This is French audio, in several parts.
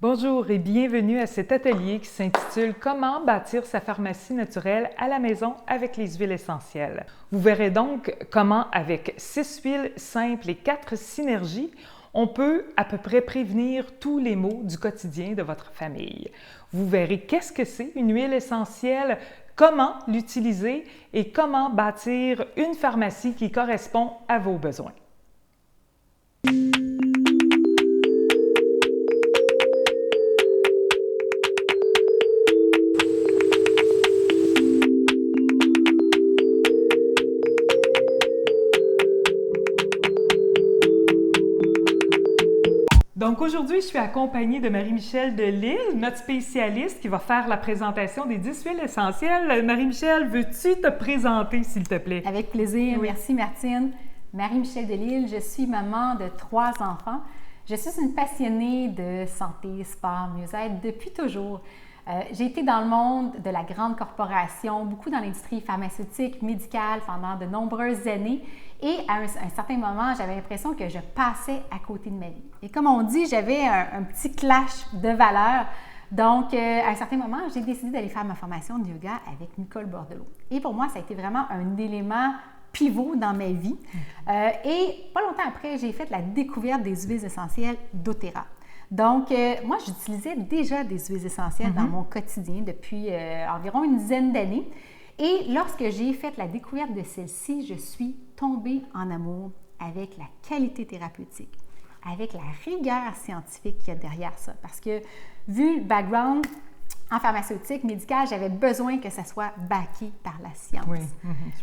Bonjour et bienvenue à cet atelier qui s'intitule « Comment bâtir sa pharmacie naturelle à la maison avec les huiles essentielles ». Vous verrez donc comment, avec 6 huiles simples et 4 synergies, on peut à peu près prévenir tous les maux du quotidien de votre famille. Vous verrez qu'est-ce que c'est une huile essentielle, comment l'utiliser et comment bâtir une pharmacie qui correspond à vos besoins. Donc aujourd'hui, je suis accompagnée de Marie-Michel Delisle, notre spécialiste qui va faire la présentation des 10 huiles essentielles. Marie-Michel, veux-tu te présenter, s'il te plaît? Avec plaisir. Oui. Merci, Martine. Marie-Michel Delisle, je suis maman de 3 enfants. Je suis une passionnée de santé, sport, mieux-être depuis toujours. J'ai été dans le monde de la grande corporation, beaucoup dans l'industrie pharmaceutique, médicale pendant de nombreuses années. Et à un certain moment, j'avais l'impression que je passais à côté de ma vie. Et comme on dit, j'avais un petit clash de valeurs. Donc, à un certain moment, j'ai décidé d'aller faire ma formation de yoga avec Nicole Bordelot. Et pour moi, ça a été vraiment un élément pivot dans ma vie. Et pas longtemps après, j'ai fait la découverte des huiles essentielles doTERRA. Donc, moi, j'utilisais déjà des huiles essentielles dans mon quotidien depuis environ une dizaine d'années. Et lorsque j'ai fait la découverte de celle-ci, je suis tombée en amour avec la qualité thérapeutique, avec la rigueur scientifique qu'il y a derrière ça. Parce que, vu le background en pharmaceutique, médicale, j'avais besoin que ça soit backé par la science. Oui.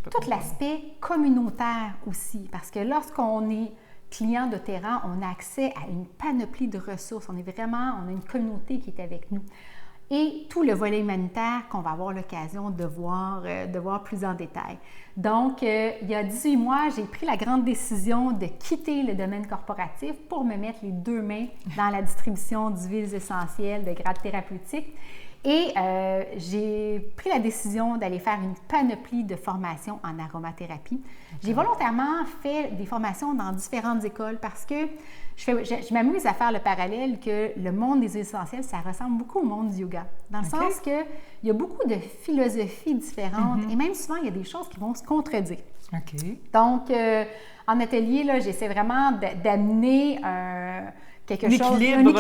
Tout l'aspect communautaire aussi, parce que lorsqu'on est client doTERRA, on a accès à une panoplie de ressources. On a une communauté qui est avec nous. Et tout le volet humanitaire qu'on va avoir l'occasion de voir plus en détail. Donc, il y a 18 mois, j'ai pris la grande décision de quitter le domaine corporatif pour me mettre les deux mains dans la distribution d'huiles essentielles de grade thérapeutique. Et j'ai pris la décision d'aller faire une panoplie de formations en aromathérapie. J'ai volontairement fait des formations dans différentes écoles parce que je m'amuse à faire le parallèle que le monde des huiles essentielles, ça ressemble beaucoup au monde du yoga. Dans le sens qu'il y a beaucoup de philosophies différentes et même souvent, il y a des choses qui vont se contredire. Donc, en atelier, là, j'essaie vraiment d'amener un équilibre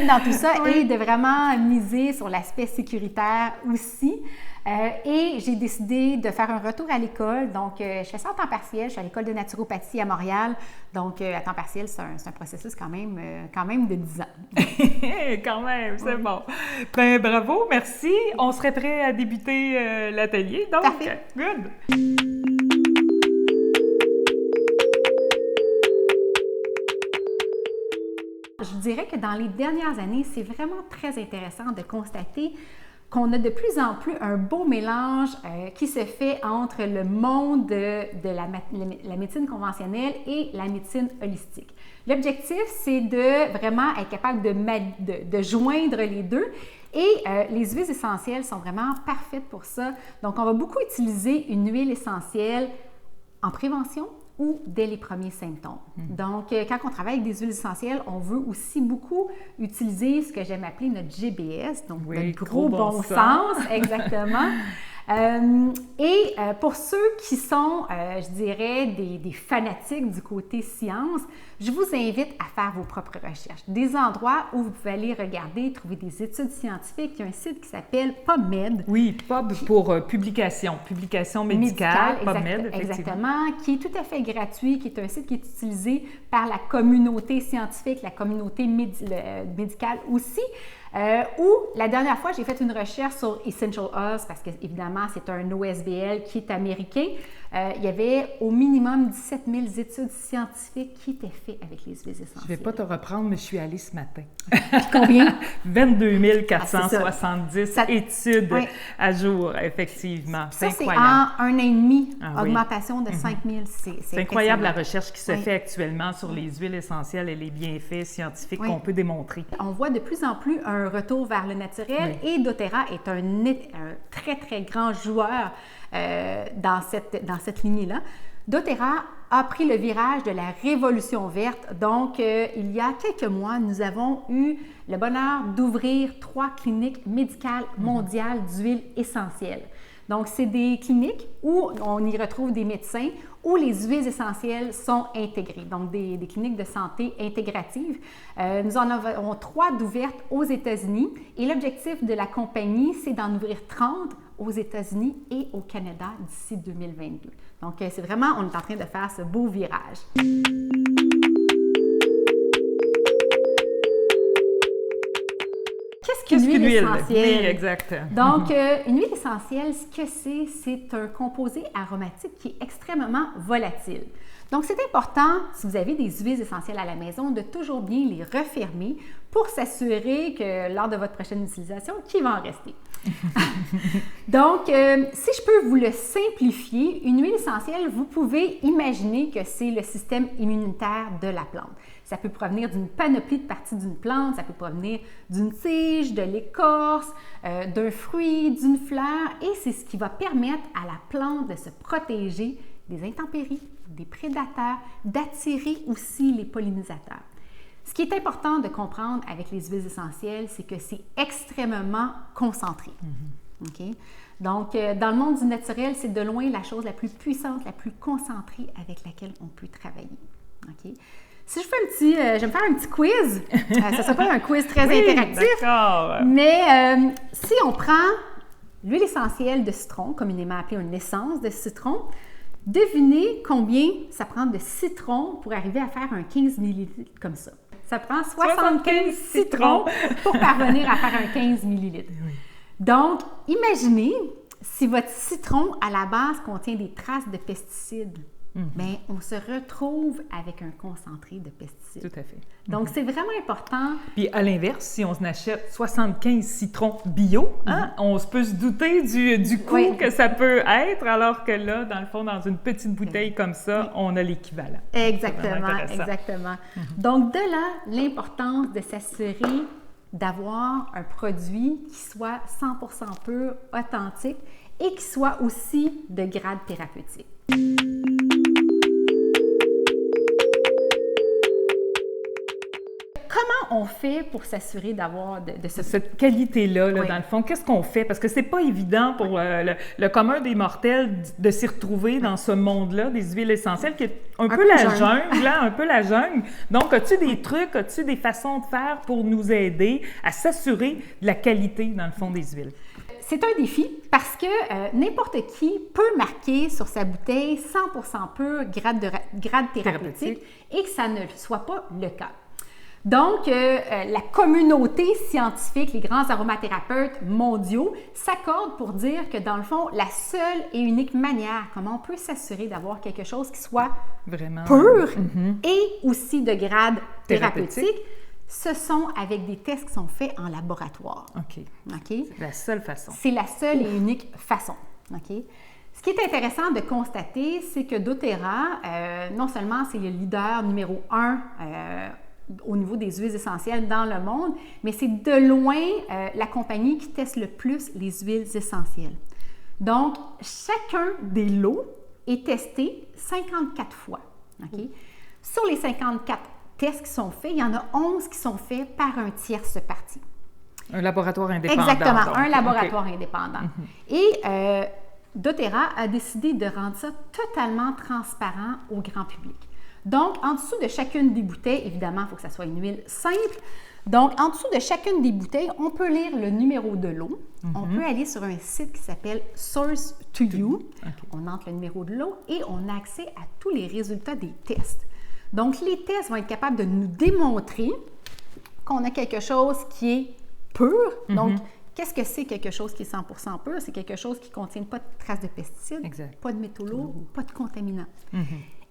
dans tout ça et de vraiment miser sur l'aspect sécuritaire aussi. Et j'ai décidé de faire un retour à l'école. Donc, je fais ça en temps partiel. Je suis à l'école de naturopathie à Montréal. Donc, à temps partiel, c'est un processus quand même de 10 ans. Quand même, c'est bon. Ben, bravo, merci. On serait prêt à débuter l'atelier. Donc, parfait. Good! Je dirais que dans les dernières années, c'est vraiment très intéressant de constater qu'on a de plus en plus un beau mélange qui se fait entre le monde de la médecine conventionnelle et la médecine holistique. L'objectif, c'est de vraiment être capable de joindre les deux. Et les huiles essentielles sont vraiment parfaites pour ça. Donc, on va beaucoup utiliser une huile essentielle en prévention ou dès les premiers symptômes. Donc, quand on travaille avec des huiles essentielles, on veut aussi beaucoup utiliser ce que j'aime appeler notre GBS, donc notre gros bon sens, exactement. Pour ceux qui sont, je dirais, des fanatiques du côté science, je vous invite à faire vos propres recherches. Des endroits où vous pouvez aller regarder, trouver des études scientifiques. Il y a un site qui s'appelle PubMed. Oui, Pub pour publication médicale, PubMed, exactement, qui est tout à fait gratuit, qui est un site qui est utilisé par la communauté scientifique, la communauté médicale aussi. Ou la dernière fois, j'ai fait une recherche sur Essential Oils parce qu'évidemment, c'est un OSBL qui est américain. Il y avait au minimum 17 000 études scientifiques qui étaient faites avec les huiles essentielles. Je ne vais pas te reprendre, mais je suis allée ce matin. Combien? 22 470 études à jour, effectivement. C'est incroyable. C'est en 1 an et demi, augmentation de 5 000. C'est incroyable la recherche qui se fait actuellement sur les huiles essentielles et les bienfaits scientifiques qu'on peut démontrer. On voit de plus en plus un retour vers le naturel et doTERRA est un très, très grand joueur dans cette lignée-là. doTERRA a pris le virage de la révolution verte. Donc, il y a quelques mois, nous avons eu le bonheur d'ouvrir 3 cliniques médicales mondiales d'huiles essentielles. Donc, c'est des cliniques où on y retrouve des médecins où les huiles essentielles sont intégrées, donc des cliniques de santé intégratives. Nous en avons 3 d'ouvertes aux États-Unis et l'objectif de la compagnie, c'est d'en ouvrir 30 aux États-Unis et au Canada d'ici 2022. Donc, c'est vraiment, on est en train de faire ce beau virage. Qu'est-ce qu'une huile essentielle? Oui, exact. Donc, une huile essentielle, ce que c'est un composé aromatique qui est extrêmement volatile. Donc, c'est important, si vous avez des huiles essentielles à la maison, de toujours bien les refermer pour s'assurer que lors de votre prochaine utilisation, qu'il va en rester. Donc, si je peux vous le simplifier, une huile essentielle, vous pouvez imaginer que c'est le système immunitaire de la plante. Ça peut provenir d'une panoplie de parties d'une plante, ça peut provenir d'une tige, de l'écorce, d'un fruit, d'une fleur, et c'est ce qui va permettre à la plante de se protéger des intempéries, des prédateurs, d'attirer aussi les pollinisateurs. Ce qui est important de comprendre avec les huiles essentielles, c'est que c'est extrêmement concentré. Okay? Donc, dans le monde du naturel, c'est de loin la chose la plus puissante, la plus concentrée avec laquelle on peut travailler. Okay? Si je fais je vais me faire un petit quiz, ça ne sera pas un quiz très interactif, mais si on prend l'huile essentielle de citron, communément appelée une essence de citron, devinez combien ça prend de citron pour arriver à faire un 15 ml comme ça. Ça prend 75 citrons pour parvenir à faire un 15 ml. Oui. Donc, imaginez si votre citron, à la base, contient des traces de pesticides. Bien, on se retrouve avec un concentré de pesticides. Tout à fait. Donc, c'est vraiment important. Puis, à l'inverse, si on achète 75 citrons bio, on peut se douter du coût que ça peut être, alors que là, dans le fond, dans une petite bouteille comme ça, on a l'équivalent. Exactement, exactement. Donc, de là, l'importance de s'assurer d'avoir un produit qui soit 100% pur, authentique et qui soit aussi de grade thérapeutique. Comment on fait pour s'assurer d'avoir de cette qualité-là, dans le fond? Qu'est-ce qu'on fait? Parce que c'est pas évident pour le commun des mortels de s'y retrouver dans ce monde-là des huiles essentielles qui est un peu la jungle, un peu la jungle. Donc, as-tu des trucs, as-tu des façons de faire pour nous aider à s'assurer de la qualité, dans le fond, des huiles? C'est un défi parce que n'importe qui peut marquer sur sa bouteille 100% pur, grade thérapeutique et que ça ne soit pas le cas. Donc, la communauté scientifique, les grands aromathérapeutes mondiaux s'accordent pour dire que, dans le fond, la seule et unique manière comment on peut s'assurer d'avoir quelque chose qui soit vraiment pur et aussi de grade thérapeutique, ce sont avec des tests qui sont faits en laboratoire. OK. C'est la seule façon. C'est la seule et unique façon. OK? Ce qui est intéressant de constater, c'est que doTERRA, non seulement c'est le leader numéro 1 au niveau des huiles essentielles dans le monde, mais c'est de loin la compagnie qui teste le plus les huiles essentielles. Donc, chacun des lots est testé 54 fois. Okay? Sur les 54 tests qui sont faits, il y en a 11 qui sont faits par un tierce parti. Un laboratoire indépendant. Exactement, donc. Un laboratoire indépendant. Et doTERRA a décidé de rendre ça totalement transparent au grand public. Donc, en dessous de chacune des bouteilles, évidemment, il faut que ça soit une huile simple. Donc, en dessous de chacune des bouteilles, on peut lire le numéro de l'eau. On peut aller sur un site qui s'appelle Source to You. On entre le numéro de l'eau et on a accès à tous les résultats des tests. Donc, les tests vont être capables de nous démontrer qu'on a quelque chose qui est pur. Donc, qu'est-ce que c'est quelque chose qui est 100% pur? C'est quelque chose qui ne contient pas de traces de pesticides, pas de métaux lourds, pas de contaminants.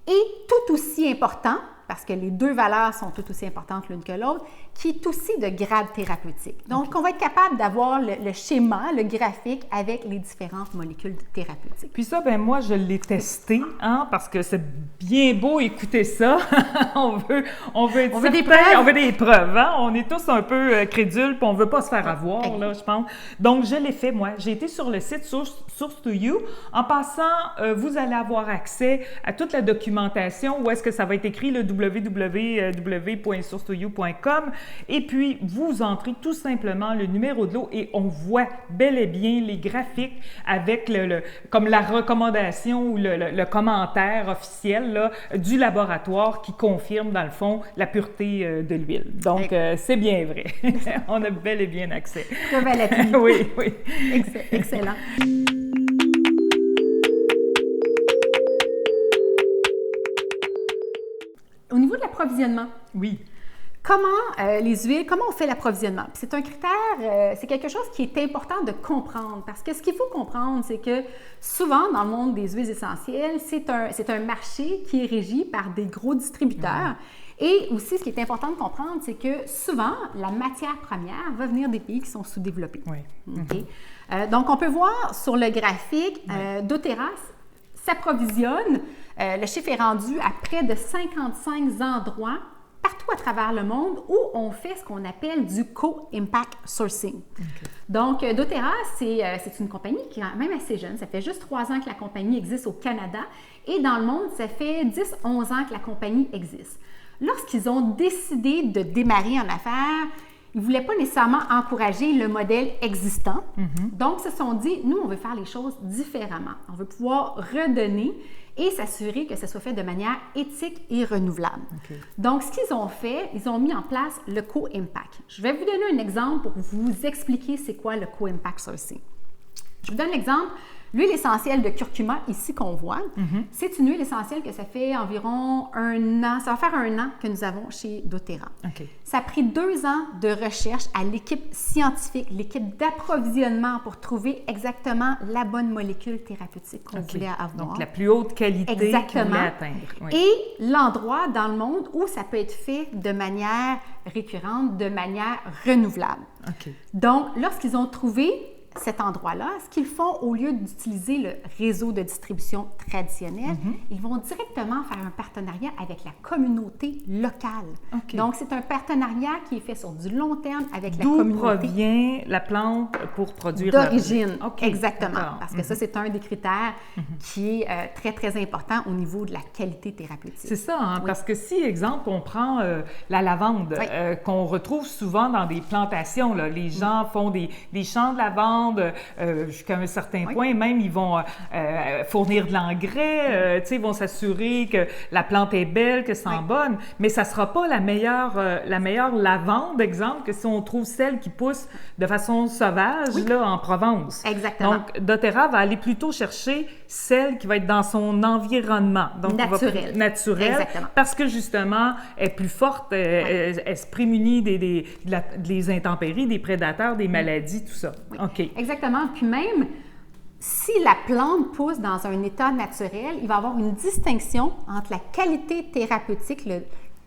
Et tout aussi important, parce que les deux valeurs sont tout aussi importantes l'une que l'autre, qui est aussi de grade thérapeutique. Donc, on va être capable d'avoir le schéma, le graphique avec les différentes molécules thérapeutiques. Puis ça, ben moi, je l'ai testé, hein, parce que c'est bien beau écouter ça. on veut des preuves. On veut des preuves, hein? On est tous un peu crédules, puis on veut pas se faire avoir, là, je pense. Donc, je l'ai fait, moi. J'ai été sur le site Source2You. En passant, vous allez avoir accès à toute la documentation où est-ce que ça va être écrit, le www.source2you.com. Et puis, vous entrez tout simplement le numéro de l'eau et on voit bel et bien les graphiques avec comme la recommandation ou le commentaire officiel là, du laboratoire qui confirme, dans le fond, la pureté de l'huile. Donc, c'est bien vrai. On a bel et bien accès. Très belle appui. Oui, oui. Excellent. Au niveau de l'approvisionnement. Oui. Comment les huiles, comment on fait l'approvisionnement? C'est un critère, c'est quelque chose qui est important de comprendre parce que ce qu'il faut comprendre, c'est que souvent dans le monde des huiles essentielles, c'est un marché qui est régi par des gros distributeurs. Et aussi, ce qui est important de comprendre, c'est que souvent, la matière première va venir des pays qui sont sous-développés. Oui. Okay? Donc, on peut voir sur le graphique, doTERRA s'approvisionne, le chiffre est rendu à près de 55 endroits partout à travers le monde où on fait ce qu'on appelle du co-impact sourcing. Okay. Donc, doTERRA, c'est une compagnie qui est même assez jeune. Ça fait juste 3 ans que la compagnie existe au Canada et dans le monde, ça fait 10-11 ans que la compagnie existe. Lorsqu'ils ont décidé de démarrer en affaires, ils ne voulaient pas nécessairement encourager le modèle existant. Donc, ils se sont dit, nous, on veut faire les choses différemment. On veut pouvoir redonner et s'assurer que ça soit fait de manière éthique et renouvelable. Okay. Donc, ce qu'ils ont fait, ils ont mis en place le co-impact. Je vais vous donner un exemple pour vous expliquer c'est quoi le co-impact sourcing. Je vous donne l'exemple. L'huile essentielle de curcuma, ici qu'on voit, c'est une huile essentielle que ça fait environ 1 an, ça va faire 1 an que nous avons chez doTERRA. Okay. Ça a pris 2 ans de recherche à l'équipe scientifique, l'équipe d'approvisionnement pour trouver exactement la bonne molécule thérapeutique qu'on voulait avoir. Donc, la plus haute qualité qu'on voulait atteindre. Oui. Et l'endroit dans le monde où ça peut être fait de manière récurrente, de manière renouvelable. Okay. Donc, lorsqu'ils ont trouvé cet endroit-là, ce qu'ils font, au lieu d'utiliser le réseau de distribution traditionnel, ils vont directement faire un partenariat avec la communauté locale. Okay. Donc, c'est un partenariat qui est fait sur du long terme avec la communauté. D'où provient la plante pour produire d'origine. Okay. Exactement. Parce que ça, c'est un des critères qui est très, très important au niveau de la qualité thérapeutique. C'est ça, hein? Parce que si, exemple, on prend la lavande, qu'on retrouve souvent dans des plantations, là, les gens font des champs de lavande, jusqu'à un certain point, même ils vont fournir de l'engrais, ils vont s'assurer que la plante est belle, que sent bonne, mais ça ne sera pas la meilleure lavande, exemple, que si on trouve celle qui pousse de façon sauvage là, en Provence. Exactement. Donc, doTERRA va aller plutôt chercher celle qui va être dans son environnement. Donc, naturel. Exactement. Parce que justement, elle est plus forte, elle se prémunit des intempéries, des prédateurs, des maladies, tout ça. Oui. OK. Exactement. Puis même, si la plante pousse dans un état naturel, il va y avoir une distinction entre la qualité thérapeutique,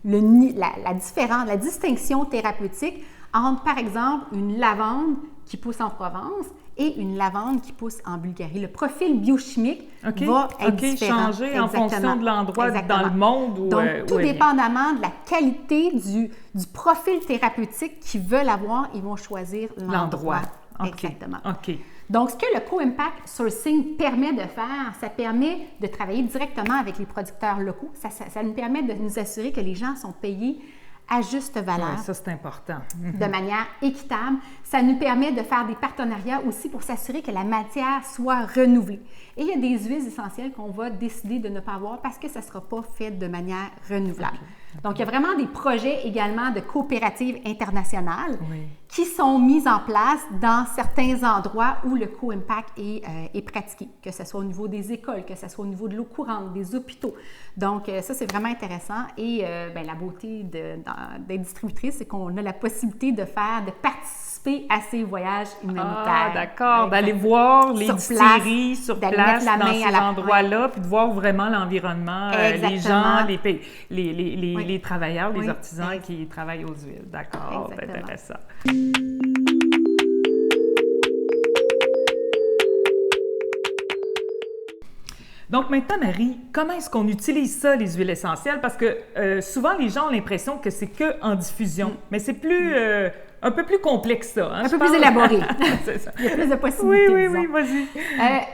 la distinction thérapeutique entre, par exemple, une lavande qui pousse en Provence et une lavande qui pousse en Bulgarie. Le profil biochimique va être différent. Changer en fonction de l'endroit dans le monde. Donc, tout dépendamment de la qualité du profil thérapeutique qu'ils veulent avoir, ils vont choisir l'endroit. Exactement. OK. Donc, ce que le co-impact sourcing permet de faire, ça permet de travailler directement avec les producteurs locaux. Ça nous permet de nous assurer que les gens sont payés à juste valeur. Ouais, ça, c'est important. De manière équitable. Ça nous permet de faire des partenariats aussi pour s'assurer que la matière soit renouvelée. Et il y a des huiles essentielles qu'on va décider de ne pas avoir parce que ça ne sera pas fait de manière renouvelable. Donc, il y a vraiment des projets également de coopératives internationales qui sont mis en place dans certains endroits où le co-impact est pratiqué, que ce soit au niveau des écoles, que ce soit au niveau de l'eau courante, des hôpitaux. Donc, ça, c'est vraiment intéressant. Et la beauté d'être distributrice, c'est qu'on a la possibilité de participer à ces voyages humanitaires. Ah, d'accord. D'aller voir les distilleries sur place, dans ces endroits-là, puis de voir vraiment l'environnement, les gens, les travailleurs, les Oui, artisans qui travaillent aux huiles. D'accord, c'est intéressant. Donc maintenant, Marie, comment est-ce qu'on utilise ça, les huiles essentielles? Parce que souvent, les gens ont l'impression que c'est qu'en diffusion, mais c'est plus, un peu plus complexe ça. Hein, un peu plus élaboré. C'est ça. Il y a plus de possibilités, Oui, vas-y.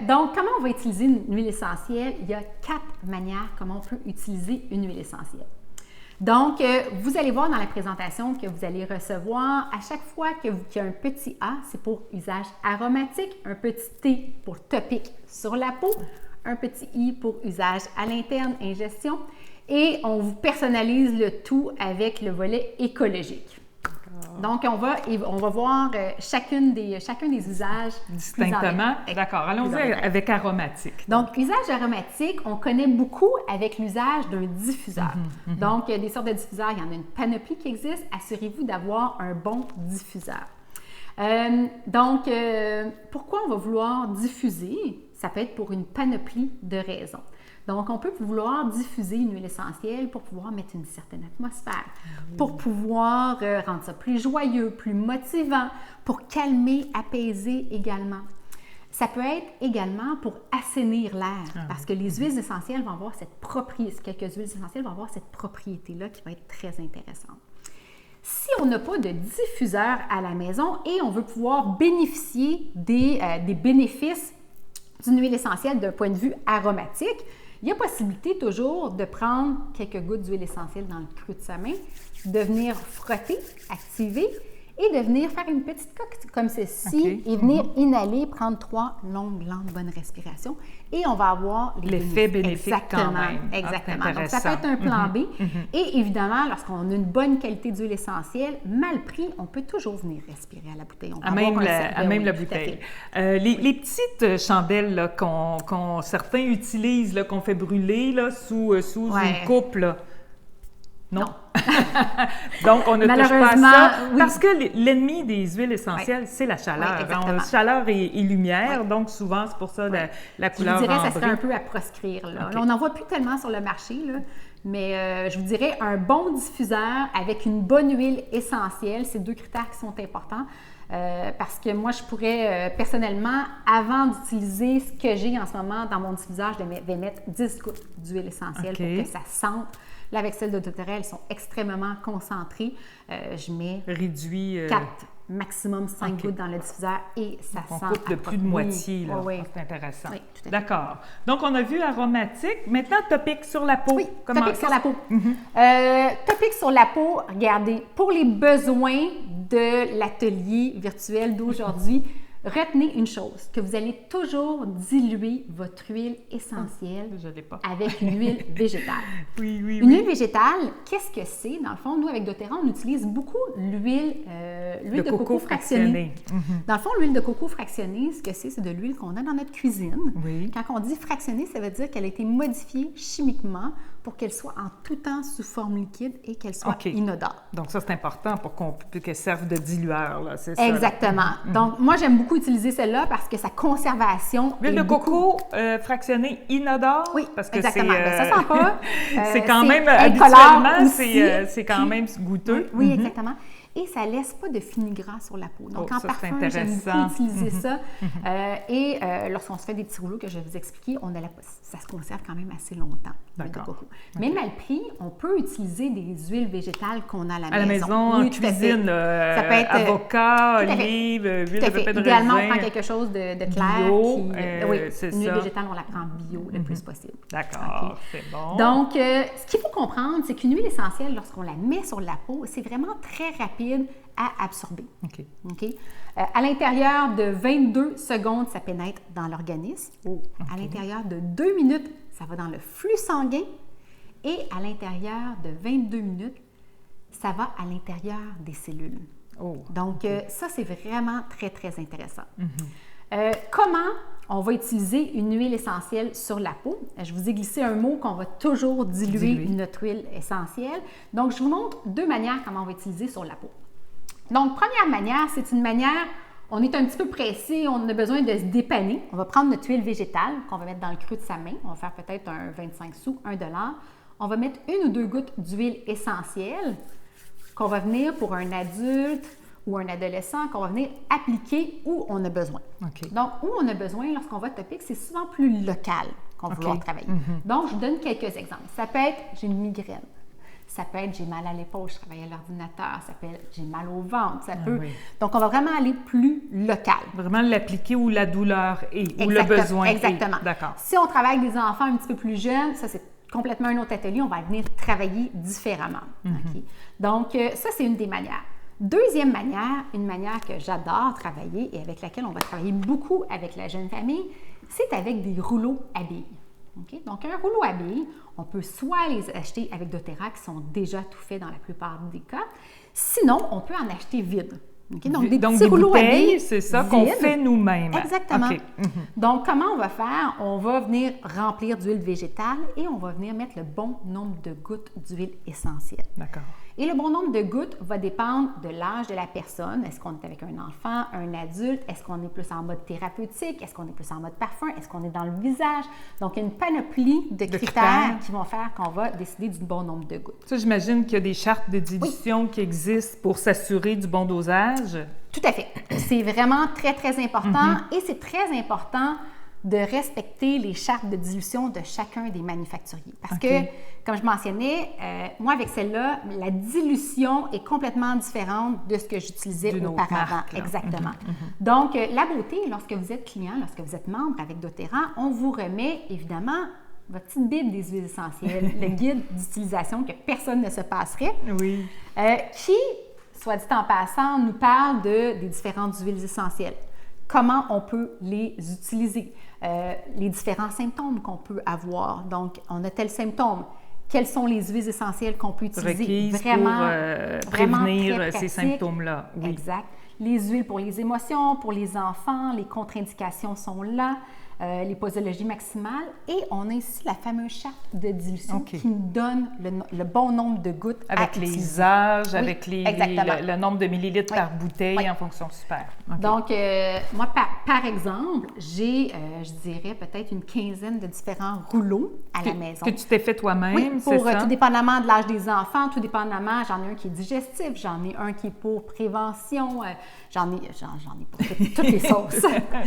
Donc, comment on va utiliser une huile essentielle? Il y a 4 manières comment on peut utiliser une huile essentielle. Donc, vous allez voir dans la présentation que vous allez recevoir, à chaque fois qu'il y a un petit A, c'est pour usage aromatique, un petit T pour topique sur la peau, un petit I pour usage à l'interne, ingestion, et on vous personnalise le tout avec le volet écologique. Donc, on va voir chacun des usages distinctement. D'accord. Allons-y avec aromatique. Donc, usage aromatique, on connaît beaucoup avec l'usage d'un diffuseur. Donc, il y a des sortes de diffuseurs. Il y en a une panoplie qui existe. Assurez-vous d'avoir un bon diffuseur. Pourquoi on va vouloir diffuser? Ça peut être pour une panoplie de raisons. Donc, on peut vouloir diffuser une huile essentielle pour pouvoir mettre une certaine atmosphère, pour pouvoir rendre ça plus joyeux, plus motivant, pour calmer, apaiser également. Ça peut être également pour assainir l'air, parce que les huiles essentielles vont avoir cette propriété, quelques huiles essentielles vont avoir cette propriété-là qui va être très intéressante. Si on n'a pas de diffuseur à la maison et on veut pouvoir bénéficier des bénéfices d'une huile essentielle d'un point de vue aromatique, il y a possibilité toujours de prendre quelques gouttes d'huile essentielle dans le creux de sa main, de venir frotter, activer et de venir faire une petite coque comme ceci et venir inhaler, prendre 3 longues bonnes respirations et on va avoir l'effet bénéfique quand même. Exactement. Donc, ça peut être un plan B. Et évidemment, lorsqu'on a une bonne qualité d'huile essentielle, mal pris, on peut toujours venir respirer à la bouteille. À même la bouteille. Les petites chandelles là, certains utilisent, là, qu'on fait brûler là, sous une coupe, là. Non. Donc, on ne touche pas à ça. Parce que l'ennemi des huiles essentielles, c'est la chaleur. Chaleur et lumière. Donc, souvent, c'est pour ça la couleur ambrée. Je vous dirais que ça serait un peu à proscrire. Là. Là, on n'en voit plus tellement sur le marché, là, mais je vous dirais un bon diffuseur avec une bonne huile essentielle, c'est 2 critères qui sont importants. Parce que moi, je pourrais personnellement, avant d'utiliser ce que j'ai en ce moment dans mon diffuseur, je vais mettre 10 gouttes d'huile essentielle pour que ça sente. Là, avec celle de doTERRA, elles sont extrêmement concentrées. Je mets 4, maximum 5 gouttes dans le diffuseur et ça sent. On coupe de plus de moitié. Là. C'est intéressant. Oui, tout à fait. D'accord. Donc, on a vu aromatique. Maintenant, topique sur la peau. Oui, topique sur la peau. Topique sur la peau, regardez, pour les besoins de l'atelier virtuel d'aujourd'hui, retenez une chose, que vous allez toujours diluer votre huile essentielle avec une huile végétale. Une huile végétale, qu'est-ce que c'est? Dans le fond, nous, avec doTERRA, on utilise beaucoup l'huile de coco fractionnée. Dans le fond, l'huile de coco fractionnée, ce que c'est de l'huile qu'on a dans notre cuisine. Quand on dit fractionnée, ça veut dire qu'elle a été modifiée chimiquement pour qu'elle soit en tout temps sous forme liquide et qu'elle soit inodore. Donc, ça, c'est important pour qu'elle serve de dilueur, là, c'est ça? Exactement. Donc, moi, j'aime beaucoup utiliser celle-là parce que sa conservation l'huile de coco fractionnée inodore? Oui, parce que exactement. Ça sent pas. C'est quand même, habituellement, c'est quand même goûteux. Oui, exactement. Et ça ne laisse pas de fini-gras sur la peau. Donc, en parfum, j'aime beaucoup utiliser ça. Et lorsqu'on se fait des petits rouleaux que je vais vous expliquer, ça se conserve quand même assez longtemps, l'huile de coco. Mais mal pris, on peut utiliser des huiles végétales qu'on a à la maison. À la maison, en cuisine, ça peut être avocat, olive, huile de pépé de raisin. Idéalement, on prend quelque chose de clair. Bio, c'est une huile végétale, on la prend bio le plus possible. D'accord, c'est bon. Donc, ce qu'il faut comprendre, c'est qu'une huile essentielle, lorsqu'on la met sur la peau, c'est vraiment très rapide à absorber. À l'intérieur de 22 secondes, ça pénètre dans l'organisme. À l'intérieur de 2 minutes, ça va dans le flux sanguin. Et à l'intérieur de 22 minutes, ça va à l'intérieur des cellules. Donc, ça, c'est vraiment très, très intéressant. Comment on va utiliser une huile essentielle sur la peau? Je vous ai glissé un mot qu'on va toujours diluer notre huile essentielle. Donc, je vous montre 2 manières comment on va utiliser sur la peau. Donc, première manière, c'est une manière, on est un petit peu pressé, on a besoin de se dépanner. On va prendre notre huile végétale qu'on va mettre dans le creux de sa main. On va faire peut-être un 25 sous, $1. on va mettre 1 ou 2 gouttes d'huile essentielle qu'on va venir pour un adulte ou un adolescent, qu'on va venir appliquer où on a besoin. Okay. Donc, où on a besoin lorsqu'on va topique, c'est souvent plus local qu'on va vouloir travailler. Donc, je vous donne quelques exemples. Ça peut être, j'ai une migraine. Ça peut être, j'ai mal à l'épaule, je travaille à l'ordinateur. Ça peut être, j'ai mal au ventre. Ça peut... Donc, on va vraiment aller plus local. Vraiment l'appliquer où la douleur est, où le besoin est. Exactement. D'accord. Si on travaille avec des enfants un petit peu plus jeunes, ça, c'est complètement un autre atelier. On va venir travailler différemment. Okay? Donc, ça, c'est une des manières. Deuxième manière, une manière que j'adore travailler et avec laquelle on va travailler beaucoup avec la jeune famille, c'est avec des rouleaux à billes. Okay? Donc, un rouleau à billes, on peut soit les acheter avec doTERRA qui sont déjà tout faits dans la plupart des cas, sinon, on peut en acheter vides. Okay? Donc, des petits rouleaux à billes, c'est ça qu'on fait nous-mêmes. Exactement. Okay. Donc, comment on va faire? On va venir remplir d'huile végétale et on va venir mettre le bon nombre de gouttes d'huile essentielle. D'accord. Et le bon nombre de gouttes va dépendre de l'âge de la personne. Est-ce qu'on est avec un enfant, un adulte? Est-ce qu'on est plus en mode thérapeutique? Est-ce qu'on est plus en mode parfum? Est-ce qu'on est dans le visage? Donc, il y a une panoplie de critères qui vont faire qu'on va décider du bon nombre de gouttes. Ça, j'imagine qu'il y a des chartes de dilution qui existent pour s'assurer du bon dosage. Tout à fait. C'est vraiment très, très important et c'est très important de respecter les chartes de dilution de chacun des manufacturiers. Parce que, comme je mentionnais, moi, avec celle-là, la dilution est complètement différente de ce que j'utilisais auparavant. Marque, exactement. Donc, la beauté, lorsque vous êtes client, lorsque vous êtes membre avec doTERRA, on vous remet, évidemment, votre petite Bible des huiles essentielles, le guide d'utilisation que personne ne se passerait, qui, soit dit en passant, nous parle des différentes huiles essentielles. Comment on peut les utiliser, les différents symptômes qu'on peut avoir. Donc, on a tel symptôme. Quelles sont les huiles essentielles qu'on peut utiliser vraiment pour prévenir ces symptômes-là? Oui. Exact. Les huiles pour les émotions, pour les enfants, les contre-indications sont là. Les posologies maximales et on a ici la fameuse charte de dilution qui nous donne le bon nombre de gouttes avec les âges, avec le nombre de millilitres par bouteille en fonction super. Donc, moi, par exemple, j'ai, je dirais, peut-être une quinzaine de différents rouleaux à la maison. Que tu t'es fait toi-même, c'est ça? Tout dépendamment de l'âge des enfants, tout dépendamment, j'en ai un qui est digestif, j'en ai un qui est pour prévention, j'en ai pour toutes les sauces.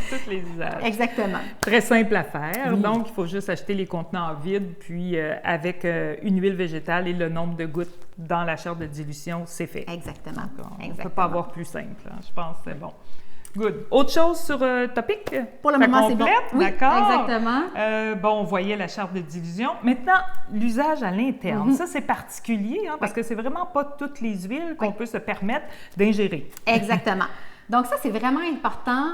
Toutes les usages. Exactement. Très simple à faire. Donc, il faut juste acheter les contenants vides, puis avec une huile végétale et le nombre de gouttes dans la charte de dilution, c'est fait. Exactement. Donc, on ne peut pas avoir plus simple. Je pense que c'est bon. Good. Autre chose sur Topic? Pour le moment, c'est bon. Oui, d'accord. Exactement. Bon, on voyait la charte de dilution. Maintenant, l'usage à l'interne. Ça, c'est particulier parce que c'est vraiment pas toutes les huiles qu'on peut se permettre d'ingérer. Exactement. Donc ça, c'est vraiment important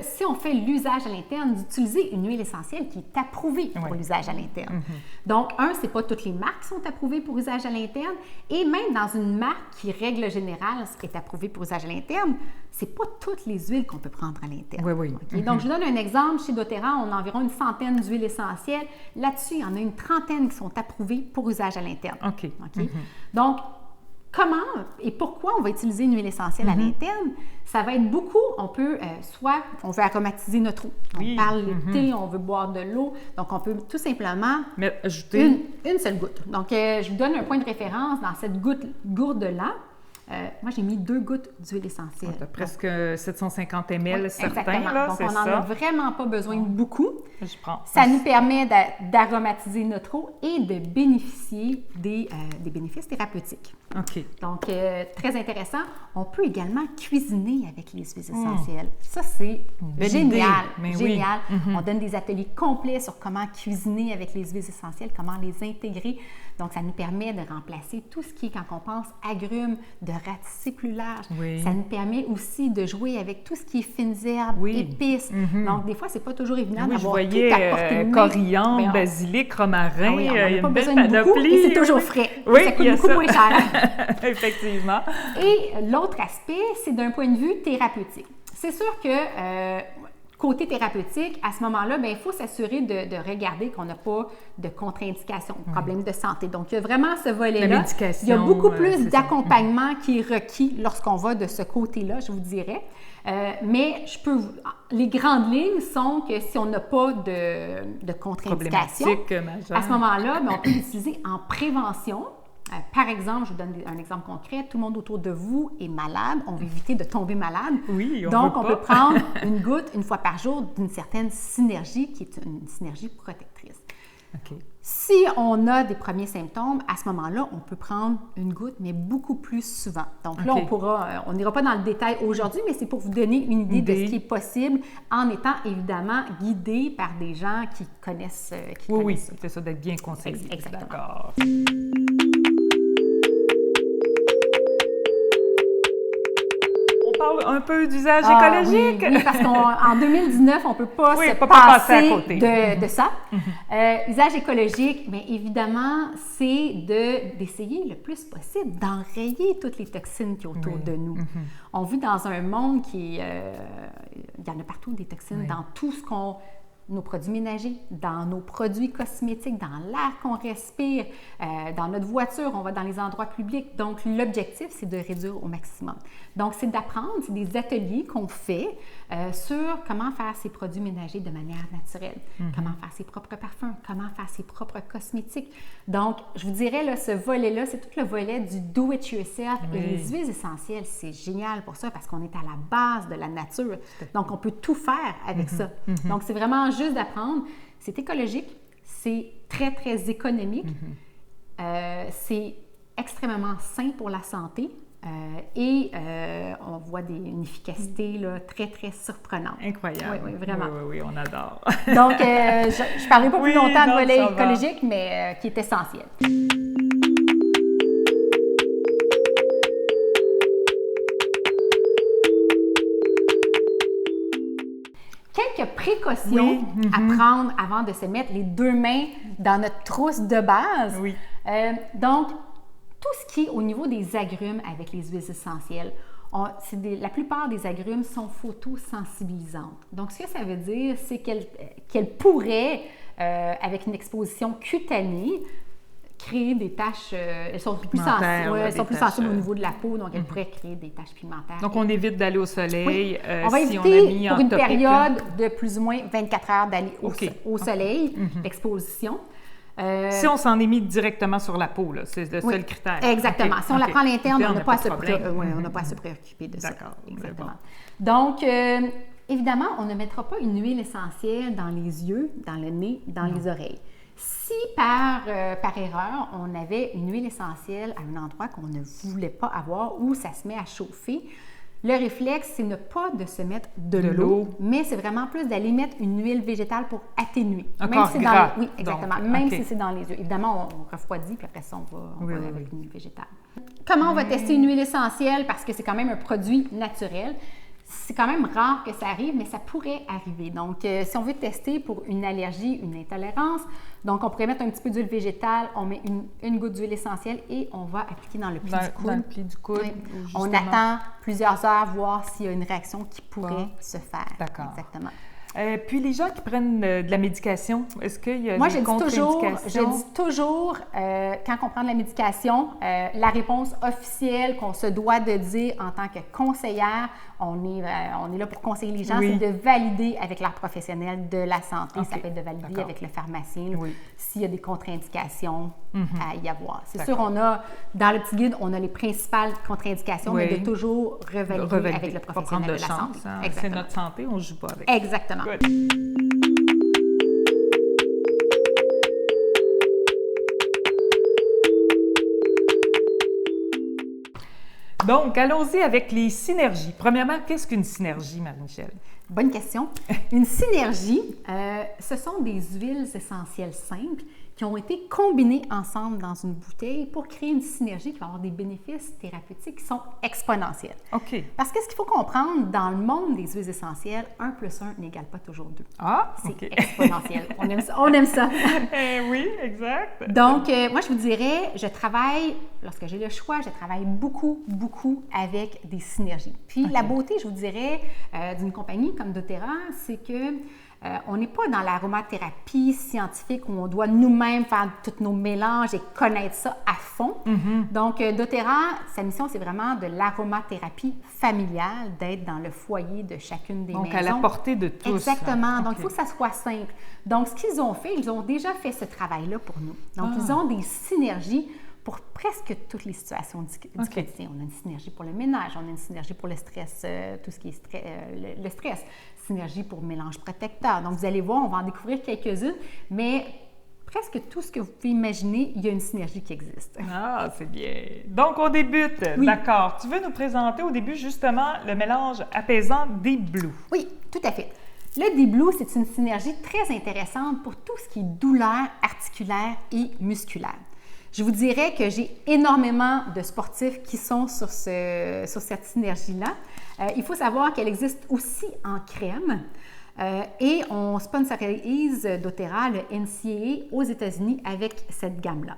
si on fait l'usage à l'interne, d'utiliser une huile essentielle qui est approuvée pour l'usage à l'interne. Donc, c'est pas toutes les marques qui sont approuvées pour usage à l'interne et même dans une marque qui, règle générale, est approuvée pour usage à l'interne, c'est pas toutes les huiles qu'on peut prendre à l'interne. Oui. Okay? Donc, je vous donne un exemple. Chez doTERRA, on a environ une centaine d'huiles essentielles. Là-dessus, il y en a une trentaine qui sont approuvées pour usage à l'interne. OK. Donc, comment et pourquoi on va utiliser une huile essentielle à l'interne? Ça va être beaucoup, on peut, soit on veut aromatiser notre eau. On parle l'été, on veut boire de l'eau. Donc, on peut tout simplement ajouter une seule goutte. Donc, je vous donne un point de référence dans cette gourde-là. Moi, j'ai mis 2 gouttes d'huile essentielle. Tu as presque 750 ml certains. Là, donc, on n'en a vraiment pas besoin de beaucoup. Je prends. Ça nous permet d'aromatiser notre eau et de bénéficier des bénéfices thérapeutiques. OK. Donc, très intéressant. On peut également cuisiner avec les huiles essentielles. Ça, c'est génial. Génial. On donne des ateliers complets sur comment cuisiner avec les huiles essentielles, comment les intégrer. Donc, ça nous permet de remplacer tout ce qui est, quand on pense agrumes, de ratisser plus large. Ça nous permet aussi de jouer avec tout ce qui est fines herbes, épices. Donc, des fois, c'est pas toujours évident d'avoir tout à portée de main. Coriandre, basilic, romarin, on il y a une pas belle besoin de beaucoup panoplie. et c'est toujours frais. Ça coûte beaucoup moins cher. Effectivement. Et l'autre aspect, c'est d'un point de vue thérapeutique. C'est sûr que côté thérapeutique, à ce moment-là, il faut s'assurer de regarder qu'on n'a pas de contre-indication, de problème de santé. Donc, il y a vraiment ce volet-là. La médication, il y a beaucoup plus d'accompagnement qui est requis lorsqu'on va de ce côté-là, je vous dirais. Mais les grandes lignes sont que si on n'a pas de contre-indication, à ce moment-là, on peut l'utiliser en prévention. Par exemple, je vous donne un exemple concret. Tout le monde autour de vous est malade. On veut éviter de tomber malade. Oui, Donc, on peut prendre une goutte une fois par jour d'une certaine synergie qui est une synergie protectrice. OK. Si on a des premiers symptômes, à ce moment-là, on peut prendre une goutte, mais beaucoup plus souvent. Donc là, on n'ira pas dans le détail aujourd'hui, mais c'est pour vous donner une idée de ce qui est possible en étant évidemment guidé par des gens qui connaissent. Oui, c'est ça, d'être bien conseillé. Exactement. D'accord. Un peu d'usage écologique. Oui, parce qu'en 2019, on ne peut pas se pas passer à côté de ça. Usage écologique, mais évidemment, c'est d'essayer le plus possible d'enrayer toutes les toxines qui sont autour de nous. On vit dans un monde il y en a partout des toxines dans tout ce nos produits ménagers, dans nos produits cosmétiques, dans l'air qu'on respire, dans notre voiture, on va dans les endroits publics. Donc, l'objectif, c'est de réduire au maximum. Donc, c'est d'apprendre, c'est des ateliers qu'on fait sur comment faire ses produits ménagers de manière naturelle, comment faire ses propres parfums, comment faire ses propres cosmétiques. Donc, je vous dirais, là, ce volet-là, c'est tout le volet du do-it-yourself. Et les huiles essentielles, c'est génial pour ça parce qu'on est à la base de la nature. Donc, on peut tout faire avec ça. Donc, c'est vraiment juste d'apprendre. C'est écologique, c'est très, très économique, c'est extrêmement sain pour la santé et on voit une efficacité là, très, très surprenante. Incroyable. Oui, vraiment. Oui, on adore. Donc, je ne parlais pas plus longtemps de volet écologique, mais qui est essentiel. Quelques précautions à prendre avant de se mettre les deux mains dans notre trousse de base. Oui. Donc, tout ce qui est au niveau des agrumes avec les huiles essentielles, la plupart des agrumes sont photosensibilisantes. Donc, ce que ça veut dire, c'est qu'elles pourraient, avec une exposition cutanée, créer des taches, elles sont plus sensibles au niveau de la peau, donc elles pourraient créer des taches pigmentaires. Donc, on évite d'aller au soleil. On va éviter pour une période de plus ou moins 24 heures d'aller au soleil, l'exposition. Si on s'en est mis directement sur la peau, c'est le seul critère. Exactement. Si on la prend à l'interne, on n'a pas à se préoccuper de ça. D'accord. Exactement. Donc, évidemment, on ne mettra pas une huile essentielle dans les yeux, dans le nez, dans les oreilles. Si par erreur, on avait une huile essentielle à un endroit qu'on ne voulait pas avoir ou ça se met à chauffer, le réflexe, c'est ne pas de se mettre de l'eau, mais c'est vraiment plus d'aller mettre une huile végétale pour atténuer. Encore gras. Oui, exactement. Donc, même si c'est dans les yeux. Évidemment, on refroidit, puis après ça, on va avec une huile végétale. Comment on va tester une huile essentielle? Parce que c'est quand même un produit naturel. C'est quand même rare que ça arrive, mais ça pourrait arriver. Donc, si on veut tester pour une allergie, une intolérance, donc on pourrait mettre un petit peu d'huile végétale, on met une goutte d'huile essentielle et on va appliquer dans le pli du coude. Dans le pli du coude. Oui. On attend plusieurs heures, voir s'il y a une réaction qui pourrait se faire. D'accord. Exactement. Puis les gens qui prennent de la médication, est-ce qu'il y a des contre-indications? Je dis toujours, quand on prend de la médication, la réponse officielle qu'on se doit de dire en tant que conseillère, on est là pour conseiller les gens, c'est de valider avec l'art professionnel de la santé. Ça peut être de valider avec le pharmacien s'il y a des contre-indications à y avoir. C'est sûr, dans le petit guide, on a les principales contre-indications, mais de toujours revalider avec le professionnel de la santé. C'est notre santé, on ne joue pas avec. Exactement. Good. Donc, allons-y avec les synergies. Premièrement, qu'est-ce qu'une synergie, Marie-Michel? Bonne question. Une synergie, ce sont des huiles essentielles simples qui ont été combinés ensemble dans une bouteille pour créer une synergie qui va avoir des bénéfices thérapeutiques qui sont exponentiels. OK. Parce que ce qu'il faut comprendre, dans le monde des huiles essentielles, 1 plus 1 n'égale pas toujours 2. Ah, c'est OK. exponentiel. On aime ça. On aime ça. Oui, exact. Donc, moi, je vous dirais, je travaille, lorsque j'ai le choix, je travaille beaucoup, beaucoup avec des synergies. Puis, la beauté, je vous dirais, d'une compagnie comme doTERRA, c'est que on n'est pas dans l'aromathérapie scientifique où on doit nous-mêmes faire tous nos mélanges et connaître ça à fond. Donc, doTERRA, sa mission, c'est vraiment de l'aromathérapie familiale, d'être dans le foyer de chacune des maisons. Donc, à la portée de tous. Exactement. Donc, OK. il faut que ça soit simple. Donc, ce qu'ils ont fait, ils ont déjà fait ce travail-là pour nous. Donc, ils ont des synergies pour presque toutes les situations du quotidien. On a une synergie pour le ménage, on a une synergie pour le stress, tout ce qui est le stress, synergie pour mélange protecteur. Donc, vous allez voir, on va en découvrir quelques-unes, mais presque tout ce que vous pouvez imaginer, il y a une synergie qui existe. Ah, c'est bien. Donc, on débute. Oui. D'accord. Tu veux nous présenter au début, justement, le mélange apaisant des Blue. Oui, tout à fait. Le D-Blue, c'est une synergie très intéressante pour tout ce qui est douleur articulaire et musculaire. Je vous dirais que j'ai énormément de sportifs qui sont sur cette synergie-là. Il faut savoir qu'elle existe aussi en crème et on sponsorise doTERRA, le NCAA, aux États-Unis avec cette gamme-là.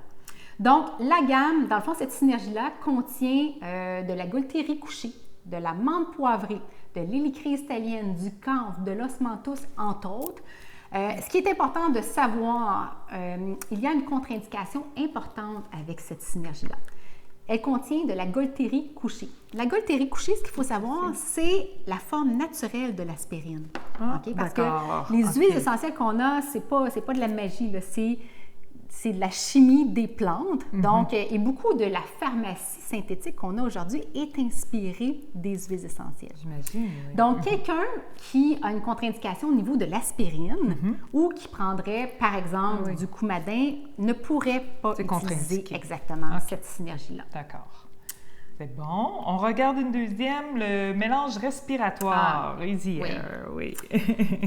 Donc, la gamme, dans le fond, cette synergie-là contient de la gaultérie couchée, de la menthe poivrée, de l'hélicrise italienne, du camphre, de l'osmanthus, entre autres. Ce qui est important de savoir, il y a une contre-indication importante avec cette synergie-là. Elle contient de la gaultérie couchée. La gaultérie couchée, ce qu'il faut savoir, c'est la forme naturelle de l'aspirine. Ah, Okay? Parce d'accord. que les huiles essentielles qu'on a, c'est pas de la magie, là. C'est de la chimie des plantes. Donc, et beaucoup de la pharmacie synthétique qu'on a aujourd'hui est inspirée des huiles essentielles. J'imagine, oui. Donc, quelqu'un qui a une contre-indication au niveau de l'aspirine ou qui prendrait, par exemple, du coumadin, ne pourrait pas utiliser exactement cette synergie-là. D'accord. C'est bon. On regarde une deuxième, le mélange respiratoire. Easy Air, oui.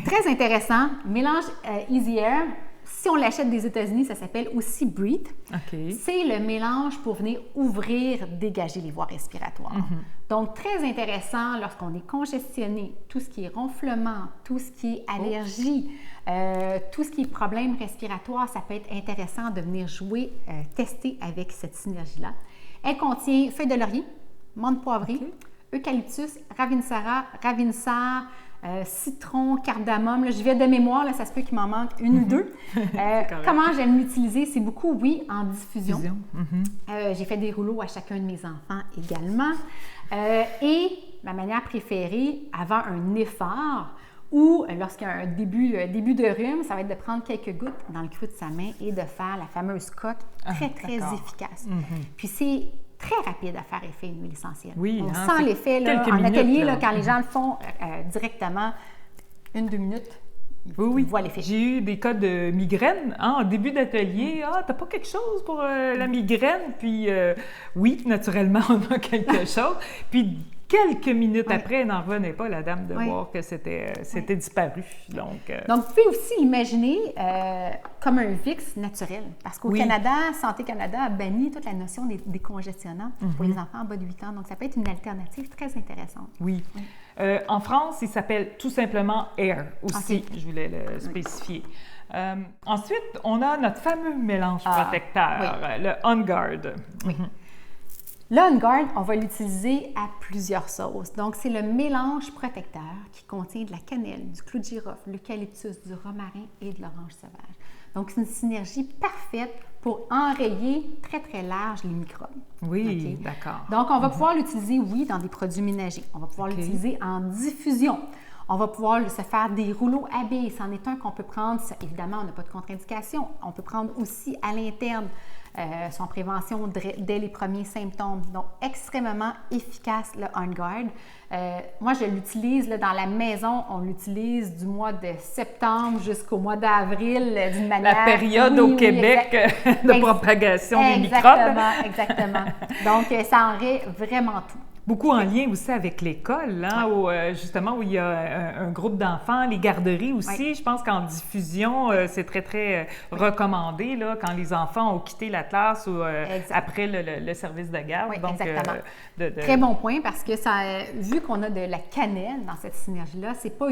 Très intéressant. Mélange Easy Air. Si on l'achète des États-Unis, ça s'appelle aussi Breathe. OK. C'est le mélange pour venir ouvrir, dégager les voies respiratoires. Donc, très intéressant lorsqu'on est congestionné, tout ce qui est ronflement, tout ce qui est allergie, tout ce qui est problème respiratoire, ça peut être intéressant de venir jouer, tester avec cette synergie-là. Elle contient feuilles de laurier, menthe poivrée, eucalyptus, ravintsar, citron, cardamome. Là, je viens de mémoire, là, ça se peut qu'il m'en manque une ou deux. Comment j'aime l'utiliser? C'est beaucoup, oui, en diffusion. J'ai fait des rouleaux à chacun de mes enfants également. Et ma manière préférée, avant un effort, ou lorsqu'il y a un début de rhume, ça va être de prendre quelques gouttes dans le creux de sa main et de faire la fameuse coque très efficace. Puis c'est très rapide à faire effet une huile essentielle. Oui, on sent l'effet en atelier, là, quand les gens le font directement, 1-2 minutes. Oui. Voit l'effet. J'ai eu des cas de migraine en début d'atelier. Ah, t'as pas quelque chose pour la migraine? Puis oui, naturellement, on a quelque chose. Puis quelques minutes après, elle n'en revenait pas, la dame, de voir que c'était disparu. Donc, vous pouvez aussi l'imaginer comme un VIX naturel. Parce qu'au Canada, Santé Canada a banni toute la notion des décongestionnants pour les enfants en bas de 8 ans. Donc, ça peut être une alternative très intéressante. Oui. En France, il s'appelle tout simplement Air aussi. Je voulais le spécifier. Ensuite, on a notre fameux mélange protecteur, le On Guard. Le On Guard, on va l'utiliser à plusieurs sauces. Donc, c'est le mélange protecteur qui contient de la cannelle, du clou de girofle, l'eucalyptus, du romarin et de l'orange sauvage. Donc, c'est une synergie parfaite pour enrayer très large les microbes. Oui, d'accord. Donc, on va pouvoir l'utiliser, oui, dans des produits ménagers. On va pouvoir l'utiliser en diffusion. On va pouvoir se faire des rouleaux à billes. C'en est un qu'on peut prendre. Évidemment, on n'a pas de contre-indication. On peut prendre aussi à l'interne son prévention dès les premiers symptômes. Donc, extrêmement efficace, le On Guard. Moi, je l'utilise dans la maison. On l'utilise du mois de septembre jusqu'au mois d'avril d'une manière... La période au Québec de propagation des microbes. Exactement. Donc, ça en raie vraiment tout. Beaucoup en lien aussi avec l'école, hein, justement, où il y a un groupe d'enfants, les garderies aussi. Oui. Je pense qu'en diffusion, c'est très, très recommandé là, quand les enfants ont quitté la classe ou après le service de garde. Oui, donc, exactement. Très bon point, parce que vu qu'on a de la cannelle dans cette synergie-là, c'est pas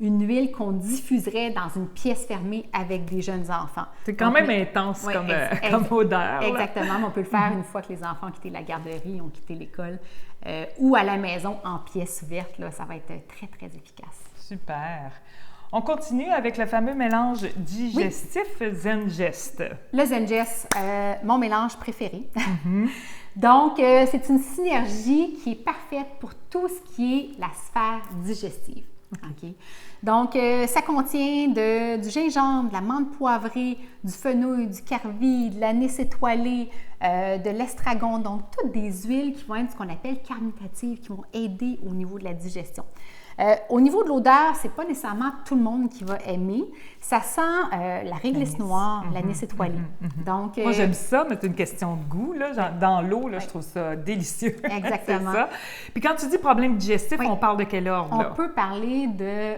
une huile qu'on diffuserait dans une pièce fermée avec des jeunes enfants. C'est quand même intense comme odeur. Exactement. Mais on peut le faire une fois que les enfants ont quitté la garderie, ont quitté l'école, ou à la maison en pièce ouverte. Là, ça va être très, très efficace. Super. On continue avec le fameux mélange digestif Zengest. Le Zengest, mon mélange préféré. Donc, c'est une synergie qui est parfaite pour tout ce qui est la sphère digestive. Okay. Donc, ça contient du gingembre, de la menthe poivrée, du fenouil, du carvi, de l'anis étoilé, de l'estragon. Donc, toutes des huiles qui vont être ce qu'on appelle carmitatives, qui vont aider au niveau de la digestion. Au niveau de l'odeur, c'est pas nécessairement tout le monde qui va aimer. Ça sent la réglisse noire, l'anis étoilé. Donc, moi, j'aime ça, mais c'est une question de goût. Là. Dans l'eau, là, je trouve ça délicieux. Exactement. C'est ça. Puis quand tu dis problème digestif, on parle de quel ordre? On peut parler de,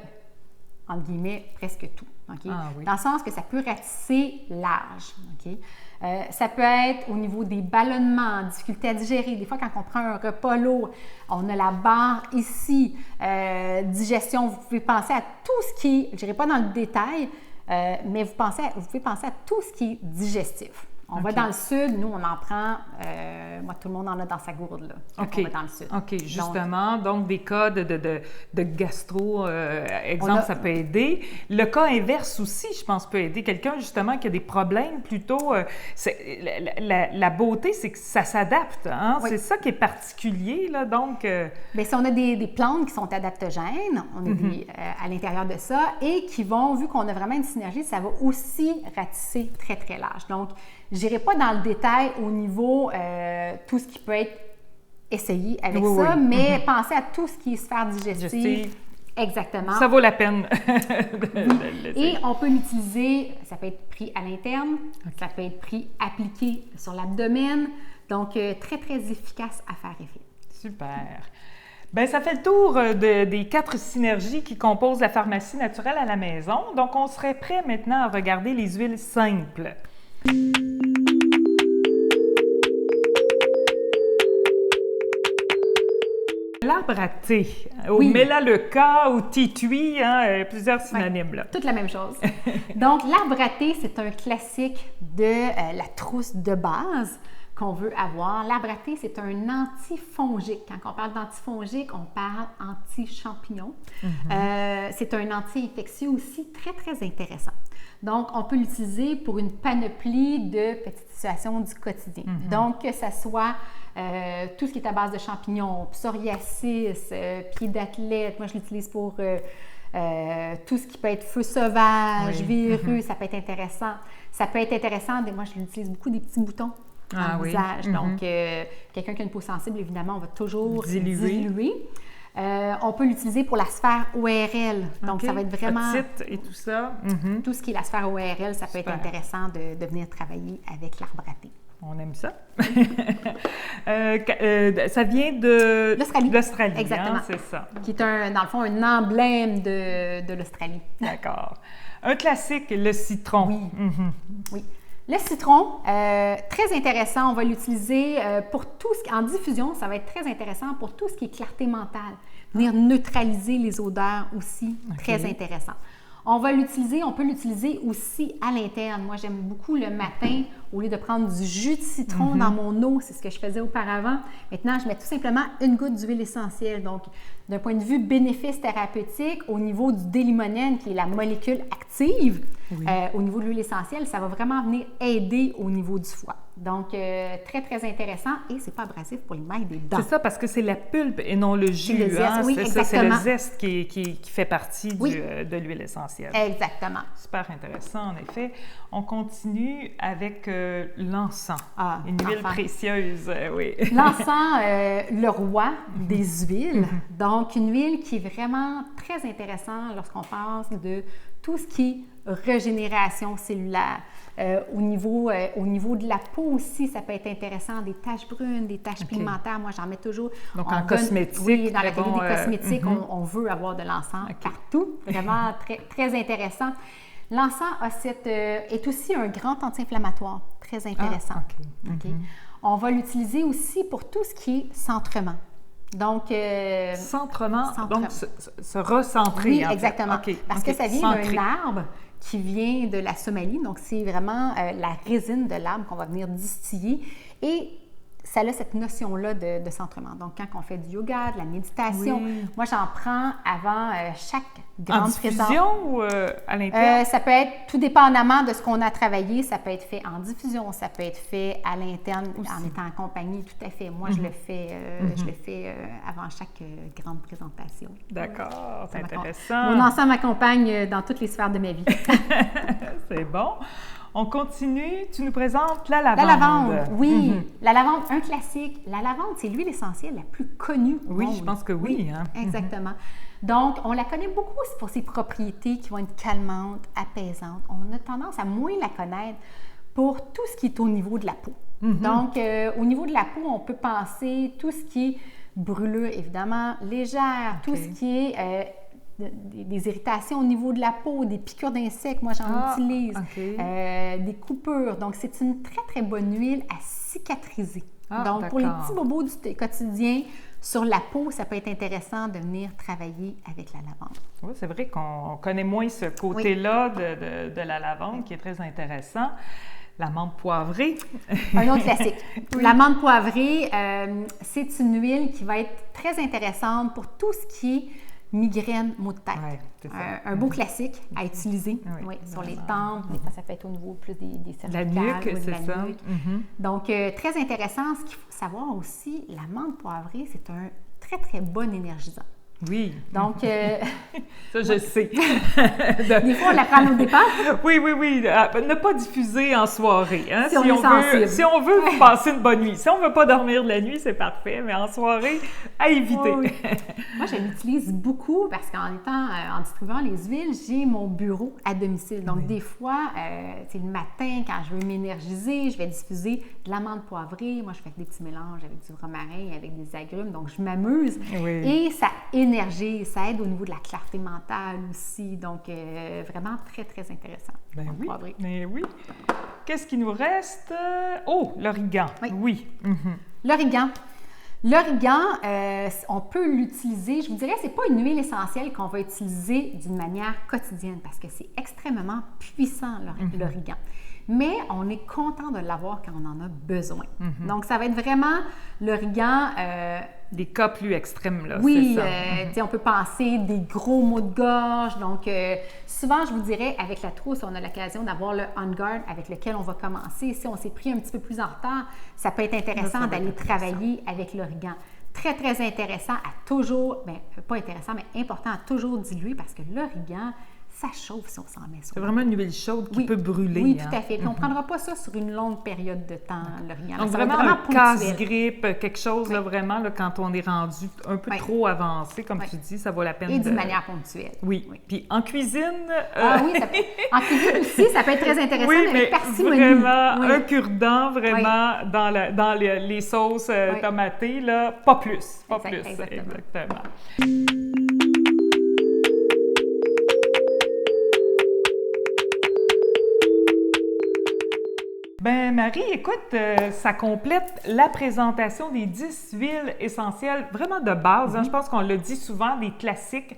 entre guillemets, presque tout. Okay? Dans le sens que ça peut ratisser large. Okay? Ça peut être au niveau des ballonnements, difficulté à digérer. Des fois, quand on prend un repas lourd, on a la barre ici, digestion. Vous pouvez penser à tout ce qui est, je n'irai pas dans le détail, mais vous pouvez penser à tout ce qui est digestif. On va dans le sud, nous, on en prend, moi, tout le monde en a dans sa gourde, là, quand on va dans le sud. OK, justement, donc des cas de gastro, exemple, ça peut aider. Le cas inverse aussi, je pense, peut aider. Quelqu'un, justement, qui a des problèmes plutôt... la beauté, c'est que ça s'adapte, hein? C'est ça qui est particulier, là, donc... Bien, si on a des plantes qui sont adaptogènes, on a à l'intérieur de ça, et qui vont, vu qu'on a vraiment une synergie, ça va aussi ratisser très, très large. Donc, je n'irai pas dans le détail au niveau tout ce qui peut être essayé avec ça, mais pensez à tout ce qui est sphère digestive. Exactement. Ça vaut la peine. Et on peut l'utiliser, ça peut être pris à l'interne, ça peut être pris appliqué sur l'abdomen. Donc, très, très efficace à faire effet. Super. Bien, ça fait le tour des 4 synergies qui composent la pharmacie naturelle à la maison. Donc, on serait prêt maintenant à regarder les huiles simples. L'arbre à thé, au Melaleuca, au titui, hein, plusieurs synonymes. Là. Toute la même chose. Donc, l'arbre à thé, c'est un classique de la trousse de base qu'on veut avoir. L'arbre à thé, c'est un antifongique. Quand on parle d'antifongique, on parle anti-champignon. C'est un anti-infectieux aussi très, très intéressant. Donc, on peut l'utiliser pour une panoplie de petites situations du quotidien. Donc, que ce soit tout ce qui est à base de champignons, psoriasis, pieds d'athlète, moi je l'utilise pour tout ce qui peut être feu sauvage, virus, ça peut être intéressant. Ça peut être intéressant, moi je l'utilise beaucoup des petits boutons dans le visage. Donc, quelqu'un qui a une peau sensible, évidemment, on va toujours diluer. On peut l'utiliser pour la sphère ORL. Donc, ça va être vraiment... Otite et tout ça. Tout ce qui est la sphère ORL, ça peut être intéressant de venir travailler avec l'arbre à thé. On aime ça. Ça vient de l'Australie. Exactement. Hein, c'est ça. Qui est, dans le fond, un emblème de l'Australie. D'accord. Un classique, le citron. Oui. Oui. Le citron, très intéressant. On va l'utiliser pour tout ce qui... En diffusion, ça va être très intéressant pour tout ce qui est clarté mentale. Venir neutraliser les odeurs aussi, très intéressant. On peut l'utiliser aussi à l'interne. Moi, j'aime beaucoup le matin, au lieu de prendre du jus de citron dans mon eau, c'est ce que je faisais auparavant. Maintenant, je mets tout simplement une goutte d'huile essentielle. Donc, d'un point de vue bénéfice thérapeutique, au niveau du délimonène, qui est la molécule active, au niveau de l'huile essentielle, ça va vraiment venir aider au niveau du foie. Donc, très, très intéressant et c'est pas abrasif pour les mailles des dents. C'est ça, parce que c'est la pulpe et non le jus. C'est le zeste, exactement. C'est le zeste qui fait partie de l'huile essentielle. Exactement. Super intéressant, en effet. On continue avec l'encens, une huile précieuse. L'encens, le roi des huiles. Donc, une huile qui est vraiment très intéressante lorsqu'on parle de tout ce qui est régénération cellulaire. Au niveau de la peau aussi, ça peut être intéressant, des taches brunes, des taches pigmentaires. Moi, j'en mets toujours. Donc, en cosmétique. Oui, dans la catégorie des cosmétiques, on veut avoir de l'encens partout. Vraiment très, très intéressant. L'encens est aussi un grand anti-inflammatoire, très intéressant. On va l'utiliser aussi pour tout ce qui est centrement. Donc, centrement, donc se recentrer. Oui, exactement. Parce que ça vient Centré. d'un arbre qui vient de la Somalie. Donc, c'est vraiment la résine de l'arbre qu'on va venir distiller. Et ça a cette notion-là de centrement. Donc, quand on fait du yoga, de la méditation, moi, j'en prends avant chaque grande présence. En diffusion ou à l'interne? Ça peut être, tout dépendamment de ce qu'on a travaillé, ça peut être fait en diffusion, ça peut être fait à l'interne, en étant accompagné, tout à fait. Moi, je le fais avant chaque grande présentation. D'accord, c'est intéressant. Mon encens m'accompagne dans toutes les sphères de ma vie. C'est bon. On continue. Tu nous présentes la lavande. La lavande, oui. La lavande, un classique. La lavande, c'est l'huile essentielle la plus connue au monde. Oui, je pense que oui. Hein? Exactement. Donc, on la connaît beaucoup pour ses propriétés qui vont être calmantes, apaisantes. On a tendance à moins la connaître pour tout ce qui est au niveau de la peau. Donc, au niveau de la peau, on peut penser tout ce qui est brûlure, évidemment, légère, tout ce qui est des irritations au niveau de la peau, des piqûres d'insectes, moi j'en utilise, des coupures. Donc, c'est une très, très bonne huile à cicatriser. Donc, pour les petits bobos du quotidien, sur la peau, ça peut être intéressant de venir travailler avec la lavande. Oui, c'est vrai qu'on connaît moins ce côté-là de la lavande qui est très intéressant. L'amande poivrée. Un autre classique. L'amande poivrée, c'est une huile qui va être très intéressante pour tout ce qui est migraine, maux de tête. C'est ça. Un beau classique à utiliser sur les tempes. Des fois, ça peut être au niveau plus des cervicales. La nuque, c'est ça. Donc, très intéressant. Ce qu'il faut savoir aussi, l'amande poivrée, c'est un très, très bon énergisant. Oui. Donc, ça, je sais. Des fois, on la prend au départ. Oui. Ne pas diffuser en soirée. Hein? Si on veut passer une bonne nuit. Si on ne veut pas dormir de la nuit, c'est parfait, mais en soirée, à éviter. Moi, je l'utilise beaucoup parce en distribuant les huiles, j'ai mon bureau à domicile. Donc, des fois, c'est le matin, quand je veux m'énergiser, je vais diffuser de l'amande poivrée. Moi, je fais des petits mélanges avec du romarin, avec des agrumes. Donc, je m'amuse. Et ça énergie, ça aide au niveau de la clarté mentale aussi. Donc, vraiment très, très intéressant. Ben oui. Qu'est-ce qui nous reste? Oh, l'origan. Oui. L'origan. L'origan, on peut l'utiliser, je vous dirais, c'est pas une huile essentielle qu'on va utiliser d'une manière quotidienne parce que c'est extrêmement puissant, l'origan. Mais on est content de l'avoir quand on en a besoin. Donc, ça va être vraiment l'origan... des cas plus extrêmes, là, oui, c'est ça. On peut penser des gros maux de gorge. Donc, souvent, je vous dirais, avec la trousse, on a l'occasion d'avoir le On Guard avec lequel on va commencer. Si on s'est pris un petit peu plus en retard, ça peut être intéressant d'aller travailler avec l'origan. Très, très intéressant à toujours, pas intéressant, mais important à toujours diluer parce que l'origan, ça chauffe si on s'en met sur. C'est vraiment une huile chaude qui peut brûler. Oui, tout à fait. Puis on ne prendra pas ça sur une longue période de temps, l'origan. Donc, vraiment un casse-grippe, quelque chose, là, vraiment, là, quand on est rendu un peu trop avancé, comme tu dis, ça vaut la peine. Et d'une manière ponctuelle. Oui. Puis en cuisine... En cuisine aussi, ça peut être très intéressant, mais avec parcimonie. Vraiment, un cure-dent, vraiment, dans les sauces tomatées, là, pas plus. Pas plus, exactement. Ben Marie, écoute, ça complète la présentation des 10 huiles essentielles vraiment de base. Hein. Je pense qu'on le dit souvent, des classiques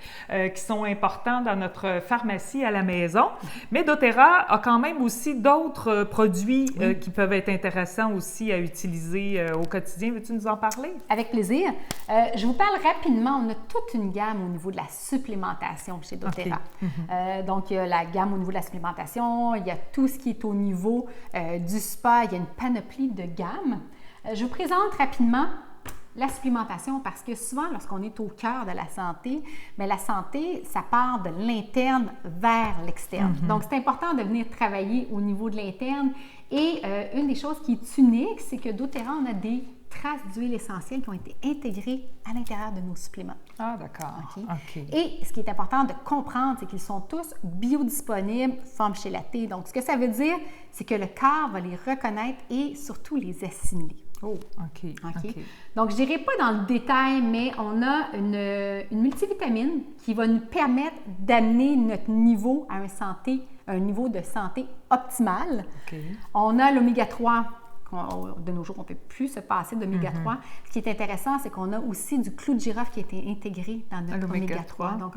qui sont importants dans notre pharmacie à la maison. Mais doTERRA a quand même aussi d'autres produits qui peuvent être intéressants aussi à utiliser au quotidien. Veux-tu nous en parler? Avec plaisir. Je vous parle rapidement. On a toute une gamme au niveau de la supplémentation chez doTERRA. Donc, il y a la gamme au niveau de la supplémentation, il y a tout ce qui est au niveau du spa, il y a une panoplie de gammes. Je vous présente rapidement la supplémentation parce que souvent, lorsqu'on est au cœur de la santé, bien, la santé, ça part de l'interne vers l'externe. Donc, c'est important de venir travailler au niveau de l'interne. Et une des choses qui est unique, c'est que doTERRA, on a des traces d'huile essentielle qui ont été intégrées à l'intérieur de nos suppléments. Ah, d'accord. OK? OK. Et ce qui est important de comprendre, c'est qu'ils sont tous biodisponibles, forme chélatée. Donc, ce que ça veut dire, c'est que le corps va les reconnaître et surtout les assimiler. Oh, OK. OK? Donc, je n'irai pas dans le détail, mais on a une multivitamine qui va nous permettre d'amener notre niveau à un niveau de santé optimal. OK. On a l'oméga 3. De nos jours, on ne peut plus se passer d'oméga 3. Ce qui est intéressant, c'est qu'on a aussi du clou de girofle qui a été intégré dans notre oméga 3. Donc,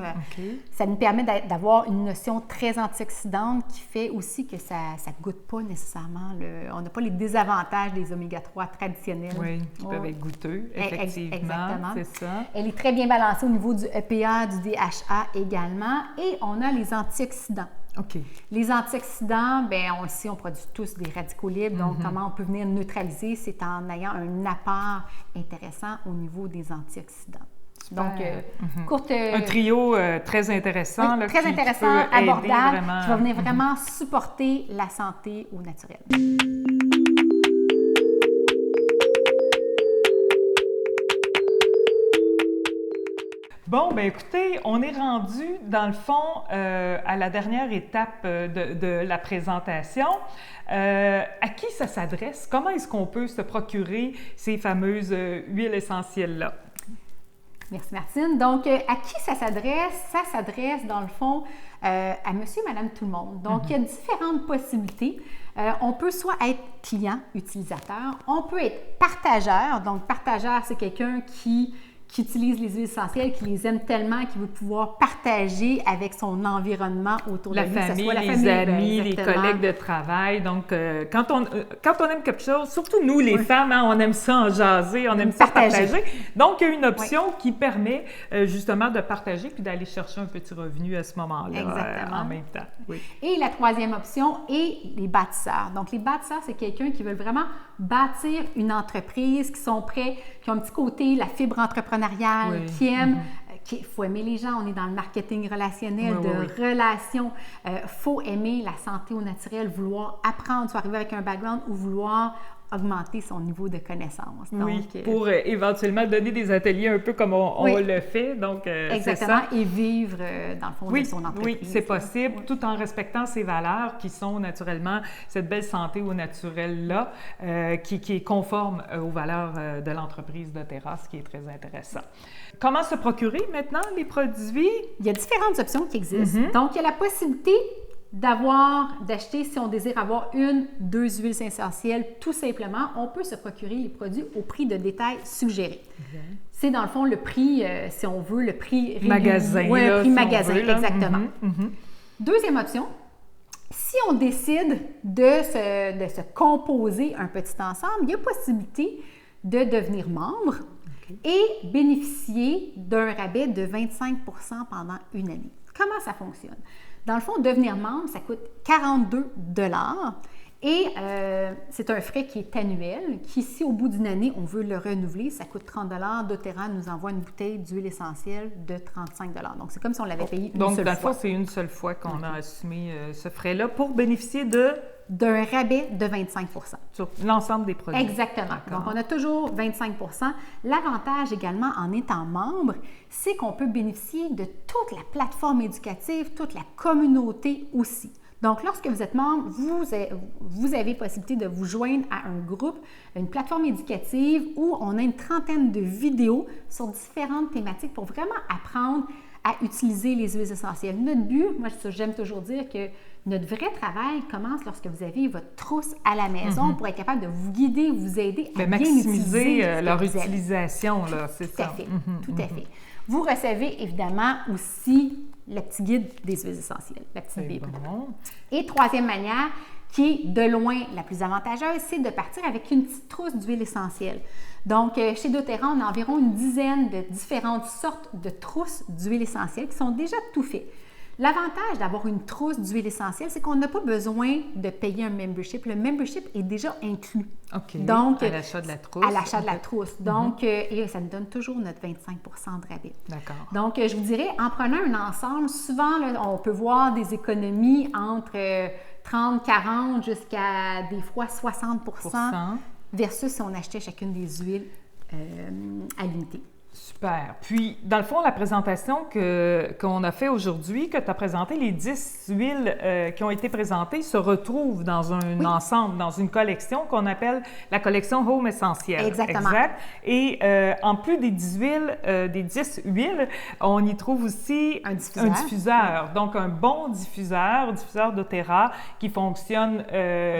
ça nous permet d'avoir une notion très antioxydante qui fait aussi que ça ne goûte pas nécessairement. On n'a pas les désavantages des oméga 3 traditionnels. Oui, qui peuvent être goûteux, effectivement. Exactement. C'est ça. Elle est très bien balancée au niveau du EPA, du DHA également. Et on a les antioxydants. OK. Les antioxydants, bien, on le sait, on produit tous des radicaux libres. Donc, comment on peut venir neutraliser? C'est en ayant un apport intéressant au niveau des antioxydants. Super. Donc, un trio très intéressant. Oui, là, très qui intéressant, peut aider abordable, vraiment. qui va venir vraiment supporter la santé au naturel. Bon, bien écoutez, on est rendu, dans le fond, à la dernière étape de la présentation. À qui ça s'adresse? Comment est-ce qu'on peut se procurer ces fameuses huiles essentielles-là? Merci, Martine. Donc, à qui ça s'adresse? Ça s'adresse, dans le fond, à monsieur, madame, tout le monde. Donc, il y a différentes possibilités. On peut soit être client, utilisateur, on peut être partageur. Donc, partageur, c'est quelqu'un qui utilise les huiles essentielles, qui les aime tellement, qui veut pouvoir partager avec son environnement autour de lui. La famille, les amis, les collègues de travail. Donc, quand on aime quelque chose, surtout nous, les femmes, hein, on aime ça en jaser, on aime ça partager. Donc, il y a une option qui permet justement de partager puis d'aller chercher un petit revenu à ce moment-là en même temps. Oui. Et la troisième option est les bâtisseurs. Donc, les bâtisseurs, c'est quelqu'un qui veut vraiment bâtir une entreprise, qui sont prêts, qui ont un petit côté, la fibre entrepreneuriale, qui aiment, il faut aimer les gens, on est dans le marketing relationnel, relations. Faut aimer la santé au naturel, vouloir apprendre, soit arriver avec un background ou vouloir augmenter son niveau de connaissance. Oui, pour éventuellement donner des ateliers un peu comme on le fait. Donc, exactement, et vivre dans le fond de son entreprise. Oui, c'est possible, tout en respectant ses valeurs qui sont naturellement cette belle santé au naturel-là, qui est conforme aux valeurs de l'entreprise doTERRA, ce qui est très intéressant. Comment se procurer maintenant les produits? Il y a différentes options qui existent. Donc, il y a la possibilité d'acheter, si on désire avoir 2 huiles essentielles, tout simplement, on peut se procurer les produits au prix de détail suggéré. C'est dans le fond le prix, si on veut, le prix magasin. Oui, le prix si magasin, veut, exactement. Deuxième option, si on décide de se composer un petit ensemble, il y a possibilité de devenir membre et bénéficier d'un rabais de 25 % pendant une année. Comment ça fonctionne? Dans le fond, devenir membre, ça coûte 42 $ et c'est un frais qui est annuel, qui, si au bout d'une année, on veut le renouveler, ça coûte 30 $. doTERRA nous envoie une bouteille d'huile essentielle de 35 $. Donc, c'est comme si on l'avait payé une seule fois. Donc, dans le fond, c'est une seule fois qu'on a assumé ce frais-là pour bénéficier d'un rabais de 25 % sur l'ensemble des produits. Exactement. Donc, on a toujours 25 %. L'avantage également en étant membre, c'est qu'on peut bénéficier de toute la plateforme éducative, toute la communauté aussi. Donc, lorsque vous êtes membre, vous avez possibilité de vous joindre à un groupe, une plateforme éducative où on a une trentaine de vidéos sur différentes thématiques pour vraiment apprendre à utiliser les huiles essentielles. Notre but, moi j'aime toujours dire que notre vrai travail commence lorsque vous avez votre trousse à la maison pour être capable de vous guider, vous aider à bien maximiser leur utilisation. Tout à fait, tout à fait. Vous recevez évidemment aussi le petit guide des huiles essentielles, la petite Bible. Bon. Et troisième manière, qui est de loin la plus avantageuse, c'est de partir avec une petite trousse d'huile essentielle. Donc, chez doTERRA, on a environ une dizaine de différentes sortes de trousses d'huile essentielle qui sont déjà tout faites. L'avantage d'avoir une trousse d'huile essentielle, c'est qu'on n'a pas besoin de payer un membership. Le membership est déjà inclus. OK. Donc, à l'achat de la trousse. À l'achat de la trousse. Donc, et ça nous donne toujours notre 25 % de rabais. D'accord. Donc, je vous dirais, en prenant un ensemble, souvent, là, on peut voir des économies entre 30, 40 jusqu'à des fois 60 %. versus si on achetait chacune des huiles à l'unité. Super. Puis, dans le fond, la présentation qu'on a fait aujourd'hui, que tu as présenté, les 10 huiles qui ont été présentées se retrouvent dans un ensemble, dans une collection qu'on appelle la collection Home Essentiel. Exactement. Exact. Et en plus des 10 huiles, on y trouve aussi un diffuseur. Donc, un bon diffuseur doTERRA qui fonctionne...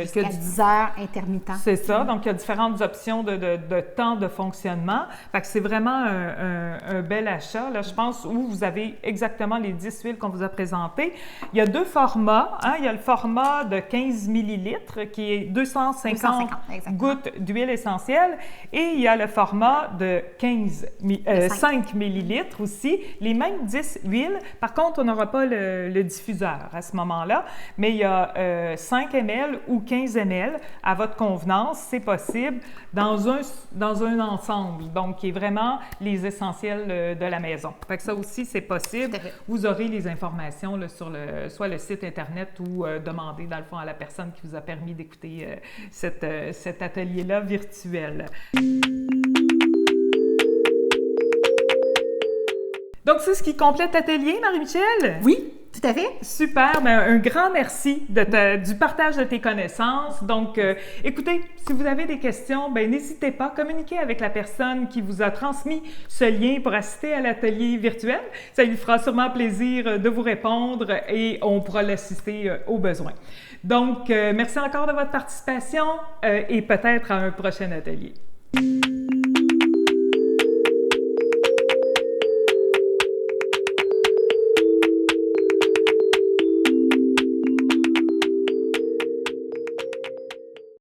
jusqu'à 10 heures intermittent. C'est ça. Donc, il y a différentes options de temps de fonctionnement. Fait que c'est vraiment un bel achat, là, je pense, où vous avez exactement les 10 huiles qu'on vous a présentées. Il y a 2 formats. Hein? Il y a le format de 15 ml qui est 250 gouttes d'huile essentielle et il y a le format de 5 ml aussi, les mêmes 10 huiles. Par contre, on n'aura pas le diffuseur à ce moment-là, mais il y a 5 ml ou 15 ml à votre convenance, c'est possible, dans un ensemble, donc qui est vraiment les essentiels de la maison. Fait que ça aussi, c'est possible. Vous aurez les informations là, sur soit le site Internet ou demander, dans le fond, à la personne qui vous a permis d'écouter cet atelier-là virtuel. Donc, c'est ce qui complète l'atelier, Marie-Michel? Oui, tout à fait. Super. Bien, un grand merci du partage de tes connaissances. Donc, écoutez, si vous avez des questions, bien, n'hésitez pas à communiquer avec la personne qui vous a transmis ce lien pour assister à l'atelier virtuel. Ça lui fera sûrement plaisir de vous répondre et on pourra l'assister aux besoins. Donc, merci encore de votre participation et peut-être à un prochain atelier.